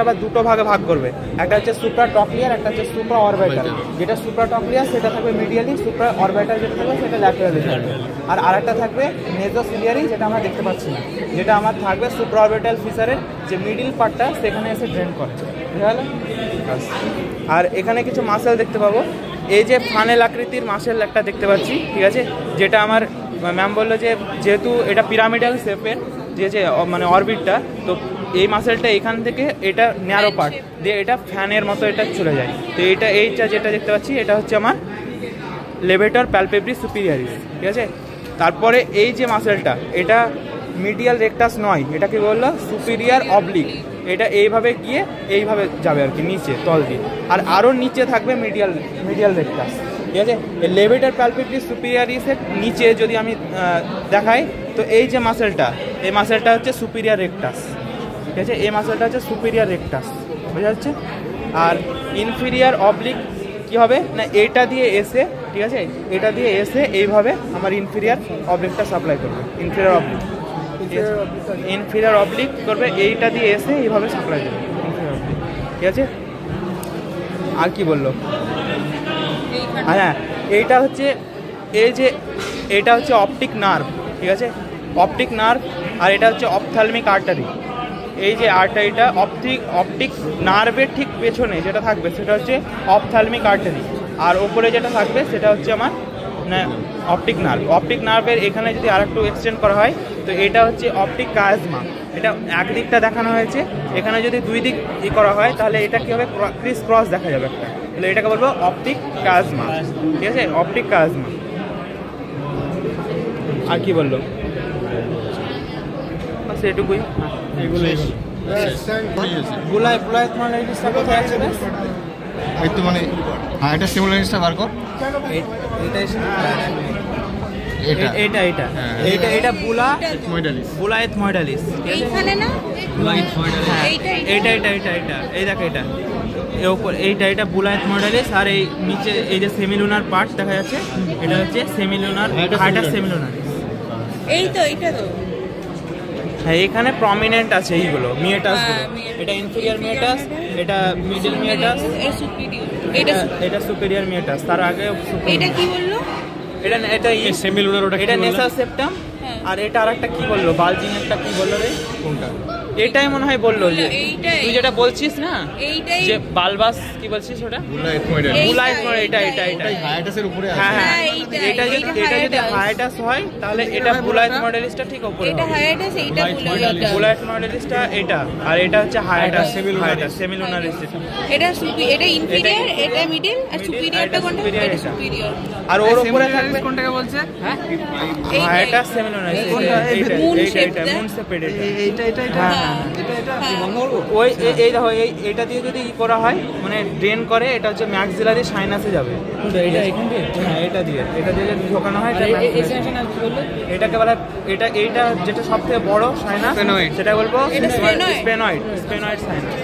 আবার দুটো ভাগে ভাগ করবে, একটা হচ্ছে সুপ্রা টকলিয়ার, একটা হচ্ছে সুপ্রা অরবিটাল। যেটা সুপ্রা টকলিয়ার সেটা থাকবে মিডিয়ালি, সুপ্রা অরবিটাল যেটা থাকবে সেটা ল্যাটেরালি থাকবে। আর আরেকটা থাকবে নেজোসিলিয়ারি, যেটা আমরা দেখতে পাচ্ছি না, যেটা আমার থাকবে সুপ্রা অরবিটাল ফিসারের যে মিডিল পার্টটা সেখানে এসে ড্রেন করে, বুঝতে পারলে? আর এখানে কিছু মাসেল দেখতে পাবো, এই যে ফানেল আকৃতির মাসেল একটা দেখতে পাচ্ছি, ঠিক আছে, যেটা আমার ম্যাম বললো যে যেহেতু এটা পিরামিডাল শেপের যে মানে অরবিটটা, তো এই মাসেলটা এখান থেকে এটা ন্যারো পার্ট দিয়ে এটা ফ্যানের মতো এটা চলে যায়। তো এইটা যেটা দেখতে পাচ্ছি এটা হচ্ছে আমার লেভেটর প্যালপেব্রি সুপিরিয়ারিস, ঠিক আছে। তারপরে এই যে মাসেলটা এটা মিডিয়াল রেকটাস নয়, এটা কি বললো সুপিরিয়ার অবলিক, এটা এইভাবে গিয়ে এইভাবে যাবে আর কি নিচে তল দিয়ে, আর আরও নিচে থাকবে মিডিয়াল রেকটাস, ঠিক আছে। এই লেভেটর প্যালপেব্রি সুপিরিয়ারিসের নিচে যদি আমি দেখাই, তো এই যে মাসেলটা, এই মাসেলটা হচ্ছে সুপিরিয়ার রেকটাস, ঠিক আছে। এই মাসেলটা হচ্ছে সুপিরিয়ার রেকটাস, বোঝা যাচ্ছে। আর ইনফিরিয়ার অবলিক কি হবে না, এটা দিয়ে এসে, ঠিক আছে, এটা দিয়ে এসে এইভাবে আমার ইনফিরিয়ার অবলিকটা সাপ্লাই করবে, ইনফিরিয়ার অবলিক করবে, এইটা দিয়ে এসে এইভাবে সাপ্লাই করবে ইনফিরিয়ার অবলিক, ঠিক আছে। আর কি বললো, হ্যাঁ এইটা হচ্ছে এটা হচ্ছে অপটিক নার্ভ, ঠিক আছে, অপটিক নার্ভ। আর এটা হচ্ছে অপথ্যালমিক আর্টারি। এই যে আর্টারিটা অপটিক নার্ভের ঠিক পেছনে যেটা থাকবে সেটা হচ্ছে অপথ্যালমিক আর্টারি, আর ওপরে যেটা থাকবে সেটা হচ্ছে আমার অপটিক নার্ভ। অপটিক নার্ভের এখানে যদি আর একটু এক্সটেন্ড করা হয়, তো এটা হচ্ছে অপটিক কায়াজমা। এটা একদিকটা দেখানো হয়েছে, এখানে যদি দুই দিক করা হয় তাহলে এটা কি হবে, ক্রিস ক্রস দেখা যাবে একটা, তাহলে এটাকে বলবো অপটিক কায়াজমা, ঠিক আছে, অপটিক কায়াজমা। আর কি বললো, সেটুকুই। মানে হ্যাঁ, এটা সিমুলেশনটা বার কর। এটা বুলায়েথ ময়ডালিস, এইখানে না, এটা এই দেখো এটা বুলায়েথ ময়ডালিস। আর এই নিচে এই যে সেমিলুনার পার্ট দেখা যাচ্ছে, এটা হচ্ছে সেমিলুনার, হাইটাস সেমিলুনারিস। এইটা তো হ্যাঁ, এখানে প্রমিনেন্ট আছে এইগুলো মিয়েটাস, এটা ইনফিরিয়ার মিয়েটাস, এটা মিডল মিয়েটাস, এটা সুপিরিয়ার মিয়েটাস। তার আগে এটা কি বললো, এটা সেমিলুনার, এটা নেসাল সেপ্টাম। আর এটা আরেকটা কি বললো, বালজিং একটা কি বললো রে, কোনটা? এটাই মনে হয় বললো, যে তুই যেটা বলছিস না, যে বালবাস কি বলছিস ওটা, হ্যাঁ হ্যাঁ, এটা যদি হায়াটাস হয় তাহলে এটা বুলায়েথ মডেলিসটা ঠিক উপরে, বুলায়েথ মডেলিসটা এটা, আর এটা হচ্ছে হায়াটাস সেমিলুনারিস। এটা ইনফিরিয়র, এটা মিডল, আর সুপিরিয়রটা কোনটা? এটা সুপিরিয়র। আর ওর উপরে থাকবে কোনটাকে বলছে, হ্যাঁ হায়াটাস সেমিলুনারিস, মুন শেপ, ওই এই দেখো এইটা দিয়ে যদি করা হয় মানে ড্রেন করে, এটা হচ্ছে ম্যাক্সিলারি সাইনাসে যাবে, হ্যাঁ এটা দিয়ে যদি ঢোকানো হয় এটাকে বলা, এইটা যেটা সব থেকে বড় সাইনাস, সেটা বলবো স্পেনয়েড সাইনাস।